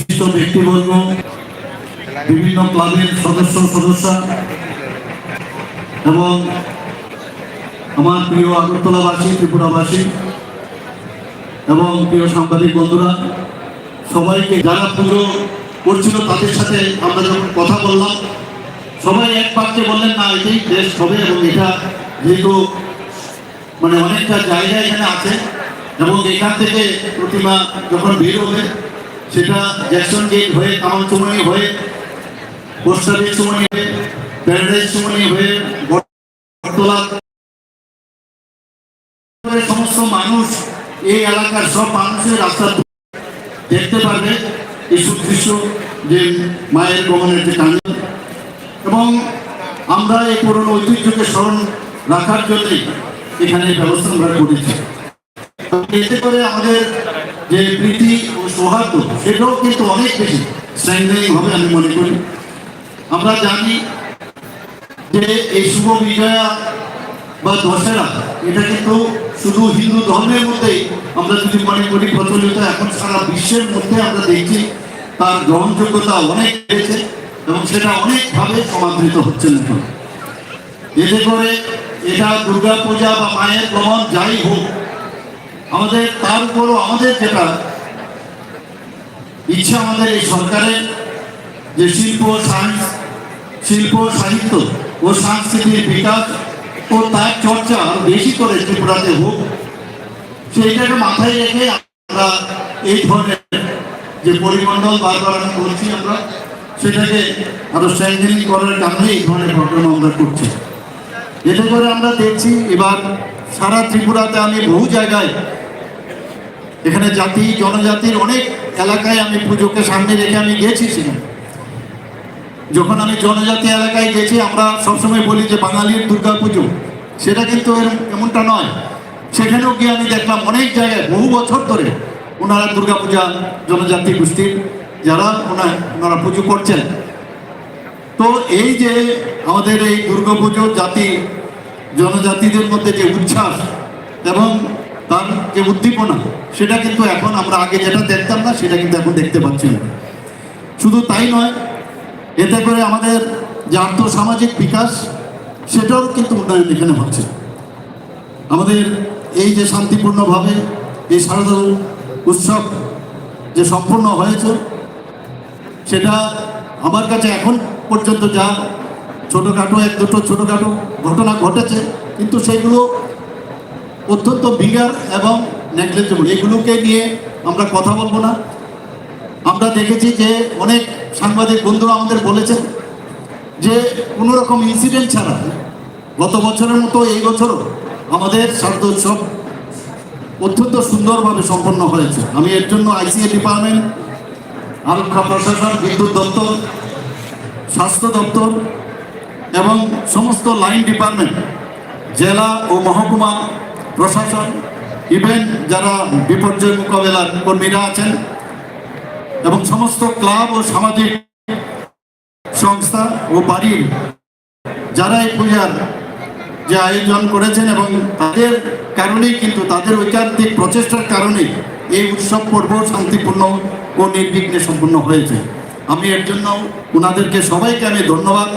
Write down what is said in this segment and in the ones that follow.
বিশিষ্ট ব্যক্তিবর্গ, বিভিন্ন ক্লাবের সদস্যা এবং আমার প্রিয় আগরতলাবাসী, ত্রিপুরাবাসী এবং প্রিয় সাংবাদিক বন্ধুরা, সবাইকে যারা পুজো করছিল তাদের সাথে আমরা যখন কথা বললাম, সবাই এক বাক্যে বললেন না এটাই বেস্ট হবে। এবং এটা যেহেতু অনেকটা জায়গা এখানে আছে এবং এখান থেকে প্রতিমা যখন বের হবে সেটা জ্যাকসন গেট হয়ে, কামানচুমনি হয়ে, পোস্টারের চুমনি হয়ে, প্যারাডাইজ চুমনি হয়ে, বটতলা, সমস্ত মানুষ এই এলাকার সব মানুষের রাস্তা দেখতে পারবে এই সুদৃশ্য যে মায়ের গমনের যে কাণ্ড। এবং আমরা এই পুরনো ঐতিহ্যকে স্মরণ রাখার জন্যই এখানে ব্যবস্থা আমরা করেছি। এতে করে আমাদের যে প্রীতি ও সৌহার্দ্য সেটাও কিন্তু অনেক বেশি স্ট্রেংথেনিং হবে আমি মনে করি। আমরা জানি যে এই শুভ বিজয়া বা দশেরা এটা কিন্তু শুধু হিন্দু ধর্মের মধ্যেই আমরা যদি মনে করি প্রচলিত, এখন সারা বিশ্বের মধ্যে আমরা দেখছি তার গ্রহণযোগ্যতা অনেক বেড়েছে এবং সেটা অনেকভাবে সমাদৃত হচ্ছে এখন। এতে করে এটা দুর্গা পূজা বা মায়ের গমন যাই হোক, আমাদের তার উপরও আমাদের যেটা ইচ্ছা, আমাদের এই সরকারের যে শিল্প সাহিত্য ও সংস্কৃতির বিকাশ ও তার চর্চা বেশি করে ত্রিপুরাতে হোক, সেইটাকে মাথায় রেখে আমরা এই ধরনের যে পরিমণ্ডল বারবার আমি বলছি, আমরা সেটাকে আরো স্ট্রেংথেনিং করার কারণে এই ধরনের প্রোগ্রাম আমরা করছি। এতে করে আমরা দেখছি এবার সারা ত্রিপুরাতে আমি বহু জায়গায় এখানে জাতি জনজাতির অনেক এলাকায় আমি পুজোকে সামনে রেখে আমি গেছি। সেখানে যখন আমি জনজাতি এলাকায় গেছি, আমরা সবসময় বলি যে বাঙালির দুর্গা পুজো, সেটা কিন্তু এমনটা নয়। সেখানেও গিয়ে আমি দেখলাম অনেক জায়গায় বহু বছর ধরে ওনারা দুর্গা পূজা জনজাতি গোষ্ঠীর যারা ওনারা পুজো করছেন। তো এই যে আমাদের এই দুর্গা পুজো জাতি জনজাতিদের মধ্যে যে উচ্ছ্বাস এবং তার যে উদ্দীপনা, সেটা কিন্তু এখন আমরা আগে যেটা দেখতাম না সেটা কিন্তু এখন দেখতে পাচ্ছি না। শুধু তাই নয়, এতে করে আমাদের যে আর্থসামাজিক বিকাশ সেটাও কিন্তু উন্নয়ন এখানে হচ্ছে। আমাদের এই যে শান্তিপূর্ণভাবে এই শারদীয় উৎসব যে সম্পূর্ণ হয়েছে, সেটা আমার কাছে এখন পর্যন্ত যা ছোটোখাটো এক দুটো ছোটোখাটো ঘটনা ঘটেছে, কিন্তু সেগুলো অত্যন্ত বিগার এবং নেগলেক্টেবল। এগুলোকে নিয়ে আমরা কথা বলবো না। আমরা দেখেছি যে অনেক সাংবাদিক বন্ধুরা আমাদের বলেছেন যে কোনো রকম ইনসিডেন্ট ছাড়া গত বছরের মতো এই বছরও আমাদের শারদ উৎসব অত্যন্ত সুন্দরভাবে সম্পন্ন হয়েছে। আমি এর জন্য আইসিএ ডিপার্টমেন্ট, আরক্ষা প্রশাসন, বিদ্যুৎ দপ্তর, স্বাস্থ্য দপ্তর এবং সমস্ত লাইন ডিপার্টমেন্ট, জেলা ও মহকুমা প্রশাসন, ইভেন যারা বিপর্যয় মোকাবেলার কর্মীরা আছেন এবং সমস্ত ক্লাব ও সামাজিক সংস্থা ও বাড়ির যারা এই পূজার যে আয়োজন করেছেন, এবং তাদের কারণেই কিন্তু তাদের ঐকান্তিক প্রচেষ্টার কারণেই এই উৎসব পর্ব শান্তিপূর্ণ ও নির্বিঘ্নে সম্পন্ন হয়েছে। আমি এর জন্য ওনাদেরকে সবাইকে আমি ধন্যবাদ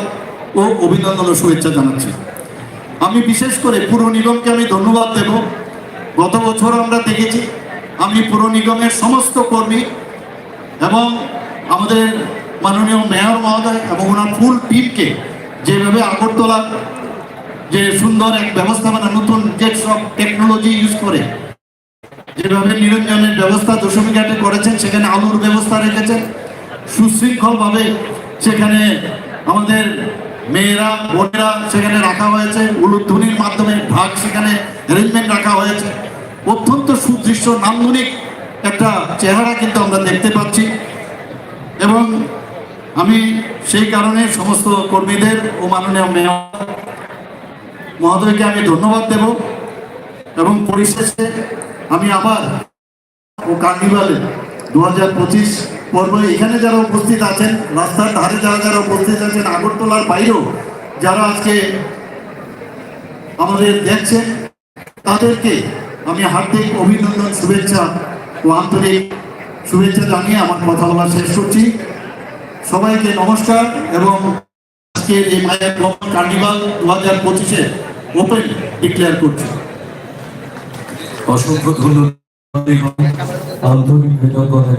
ও অভিনন্দন ও শুভেচ্ছা জানাচ্ছি। আমি বিশেষ করে পুর নিগমকে আমি ধন্যবাদ দেব। গত বছর আমরা দেখেছি, আমি পুর নিগমের সমস্ত কর্মী এবং আমাদের মাননীয় মেয়র মহোদয় এবং ওনার ফুল টিমকে যেভাবে আগরতলা যে সুন্দর এক ব্যবস্থাপনা, নতুন যে সব টেকনোলজি ইউজ করে যেভাবে নিরঞ্জনের ব্যবস্থা দশমী ঘাটে করেছেন, সেখানে আলুর ব্যবস্থা রেখেছেন সুশৃঙ্খলভাবে। সেখানে আমাদের মেয়েরা বোনেরা সেখানে রাখা হয়েছে, উলুধ্বনির মাধ্যমে ভাগ সেখানে অ্যারেঞ্জমেন্ট রাখা হয়েছে। অত্যন্ত সুদৃশ্য নান্দনিক একটা চেহারা কিন্তু আমরা দেখতে পাচ্ছি। এবং আমি সেই কারণে সমস্ত কর্মীদের ও মাননীয় মেয়র মহোদয়কে আমি ধন্যবাদ দেব। এবং পরিশেষে আমি আবার ও কার্নিভালে 2025 পর্বে এখানে যারা উপস্থিত আছেন, রাস্তার ধারে যারা উপস্থিত আছেন, আগরতলার বাইরেও যারা আজকে আমাদের দেখছেন, তাদেরকে আমি হার্দিক অভিনন্দন, শুভেচ্ছা ও আন্তরিক শুভেচ্ছা জানিয়ে আমার কথা বলা শেষ করছি। সবাইকে নমস্কার এবং আজকে এই মায়ের ভ্রমণ কার্নিভাল 2025-এ ওপেন ডিক্লেয়ার করছি। অসংখ্য ধন্যবাদ, আন্তরিক কৃতজ্ঞতা।